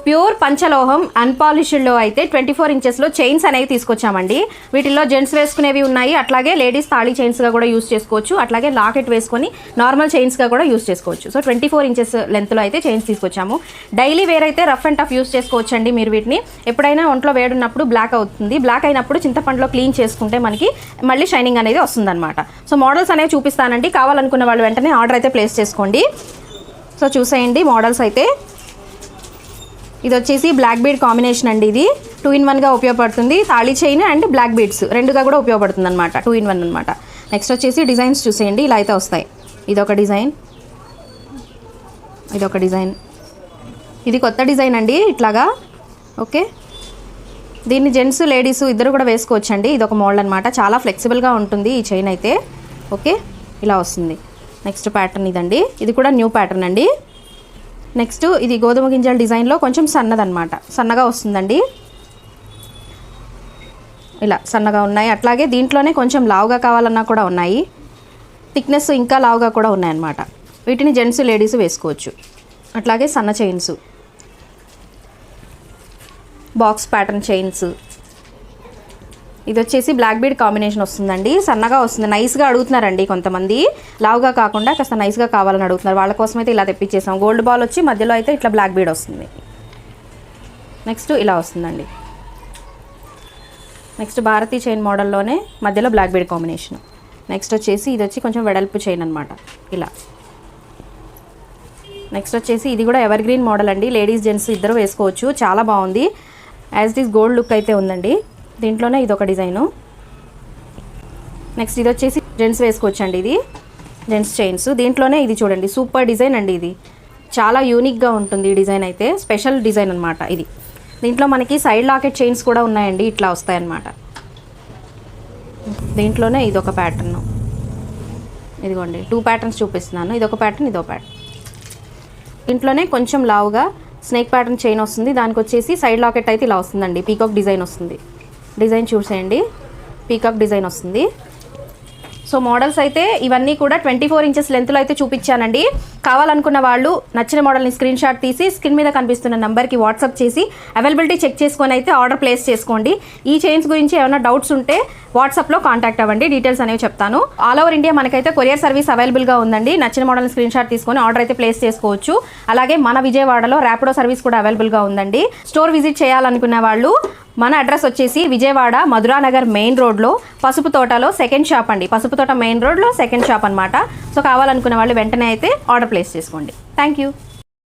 Pure పంచలోహం అన్పాలిష్డ్లో అయితే 24 ఇంచెస్లో chains అనేవి తీసుకొచ్చామండి. వీటిల్లో జెంట్స్ వేసుకునేవి ఉన్నాయి, అట్లాగే లేడీస్ తాళీ చైన్స్గా కూడా యూస్ చేసుకోవచ్చు, అట్లాగే లాకెట్ వేసుకొని నార్మల్ చైన్స్గా కూడా యూస్ చేసుకోవచ్చు. సో 24 ఇంచెస్ లెంత్లో అయితే చైన్స్ తీసుకొచ్చాము. డైలీ వేర్ అయితే రఫ్ అండ్ టఫ్ యూస్ చేసుకోవచ్చు అండి. మీరు వీటిని ఎప్పుడైనా ఒంట్లో వేడున్నప్పుడు బ్లాక్ అవుతుంది, బ్లాక్ అయినప్పుడు చింతపండులో క్లీన్ చేసుకుంటే మనకి మళ్ళీ షైనింగ్ అనేది వస్తుందన్నమాట. సో మోడల్స్ అనేవి చూపిస్తానండి, కావాలనుకున్న వాళ్ళు వెంటనే ఆర్డర్ అయితే ప్లేస్ చేసుకోండి. సో చూసేయండి మోడల్స్ అయితే. ఇది వచ్చేసి బ్లాక్ బీడ్ కాంబినేషన్ అండి. ఇది 2 in 1గా ఉపయోగపడుతుంది. తాళీ చైన్ అండ్ బ్లాక్ బీడ్స్ రెండుగా కూడా ఉపయోగపడుతుంది అనమాట. 2 in 1 అనమాట. నెక్స్ట్ వచ్చేసి డిజైన్స్ చూసేయండి, ఇలా అయితే వస్తాయి. ఇదొక డిజైన్, ఇదొక డిజైన్, ఇది కొత్త డిజైన్ అండి ఇట్లాగా. ఓకే, దీన్ని జెంట్స్ లేడీస్ ఇద్దరు కూడా వేసుకోవచ్చండి. ఇదొక మోడల్ అనమాట, చాలా ఫ్లెక్సిబుల్గా ఉంటుంది ఈ చైన్ అయితే. ఓకే, ఇలా వస్తుంది. నెక్స్ట్ ప్యాటర్న్ ఇదండి, ఇది కూడా న్యూ ప్యాటర్న్ అండి. నెక్స్ట్ ఇది గోధుమ గింజల డిజైన్లో కొంచెం సన్నదనమాట, సన్నగా వస్తుందండి. ఇలా సన్నగా ఉన్నాయి. అట్లాగే దీంట్లోనే కొంచెం లావుగా కావాలన్నా కూడా ఉన్నాయి, థిక్నెస్ ఇంకా లావుగా కూడా ఉన్నాయన్నమాట. వీటిని జెంట్స్ లేడీస్ వేసుకోవచ్చు. అట్లాగే సన్న చైన్స్, బాక్స్ ప్యాటర్న్ చైన్స్. ఇది వచ్చేసి బ్లాక్ బీడ్ కాంబినేషన్ వస్తుందండి, సన్నగా వస్తుంది. నైస్గా అడుగుతున్నారండి కొంతమంది, లావుగా కాకుండా కాస్త నైస్గా కావాలని అడుగుతున్నారు. వాళ్ళ కోసం అయితే ఇలా తెప్పించేసాం. గోల్డ్ బాల్ వచ్చి మధ్యలో అయితే ఇట్లా బ్లాక్ బీడ్ వస్తుంది. నెక్స్ట్ ఇలా వస్తుందండి. నెక్స్ట్ భారతీ చైన్ మోడల్లోనే మధ్యలో బ్లాక్ బీడ్ కాంబినేషన్. నెక్స్ట్ వచ్చేసి ఇది వచ్చి కొంచెం వెడల్పు చైన్ అనమాట, ఇలా. నెక్స్ట్ వచ్చేసి ఇది కూడా ఎవర్ గ్రీన్ మోడల్ అండి, లేడీస్ జెంట్స్ ఇద్దరు వేసుకోవచ్చు, చాలా బాగుంది. As it is gold look అయితే ఉందండి. దీంట్లోనే ఇదొక డిజైను. నెక్స్ట్ ఇది వచ్చేసి జెంట్స్ వేసుకోవచ్చండి, ఇది జెంట్స్ చైన్స్. దీంట్లోనే ఇది చూడండి, సూపర్ డిజైన్ అండి. ఇది చాలా యూనిక్గా ఉంటుంది ఈ డిజైన్ అయితే, స్పెషల్ డిజైన్ అనమాట ఇది. దీంట్లో మనకి సైడ్ లాకెట్ చైన్స్ కూడా ఉన్నాయండి, ఇట్లా వస్తాయన్నమాట. దీంట్లోనే ఇదొక ప్యాటర్న్, ఇదిగోండి 2 ప్యాటర్న్స్ చూపిస్తున్నాను. ఇదొక ప్యాటర్న్, ఇదొక ప్యాటర్న్. దీంట్లోనే కొంచెం లావుగా స్నేక్ ప్యాటర్న్ చైన్ వస్తుంది. దానికి వచ్చేసి సైడ్ లాకెట్ అయితే ఇలా వస్తుందండి, పీకాక్ డిజైన్ వస్తుంది. డిజైన్ చూసేయండి, పీకాక్ డిజైన్ వస్తుంది. సో మోడల్స్ అయితే ఇవన్నీ కూడా 24 ఇంచెస్ లెంత్లో అయితే చూపించానండి. కావాలనుకున్న వాళ్ళు నచ్చిన మోడల్ని స్క్రీన్ షాట్ తీసి స్క్రీన్ మీద కనిపిస్తున్న నెంబర్కి వాట్సాప్ చేసి అవైలబిలిటీ చెక్ చేసుకొని అయితే ఆర్డర్ ప్లేస్ చేసుకోండి. ఈ చైన్స్ గురించి ఏమైనా డౌట్స్ ఉంటే వాట్సాప్లో కాంటాక్ట్ అవ్వండి, డీటెయిల్స్ అనేవి చెప్తాను. ఆల్ ఓవర్ ఇండియా మనకైతే కొరియర్ సర్వీస్ అవైలబుల్గా ఉందండి. నచ్చిన మోడల్ని స్క్రీన్ షాట్ తీసుకొని ఆర్డర్ అయితే ప్లేస్ చేసుకోవచ్చు. అలాగే మన విజయవాడలో ర్యాపిడో సర్వీస్ కూడా అవైలబుల్గా ఉందండి. స్టోర్ విజిట్ చేయాలనుకున్న వాళ్ళు మన అడ్రస్ వచ్చేసి విజయవాడ మధురానగర్ మెయిన్ రోడ్లో పసుపు తోటలో సెకండ్ షాప్ అండి. పసుపు తోట మెయిన్ రోడ్లో సెకండ్ షాప్ అనమాట. సో కావాలనుకున్న వాళ్ళు వెంటనే అయితే ఆర్డర్ ప్లేస్ చేసుకోండి. Thank you.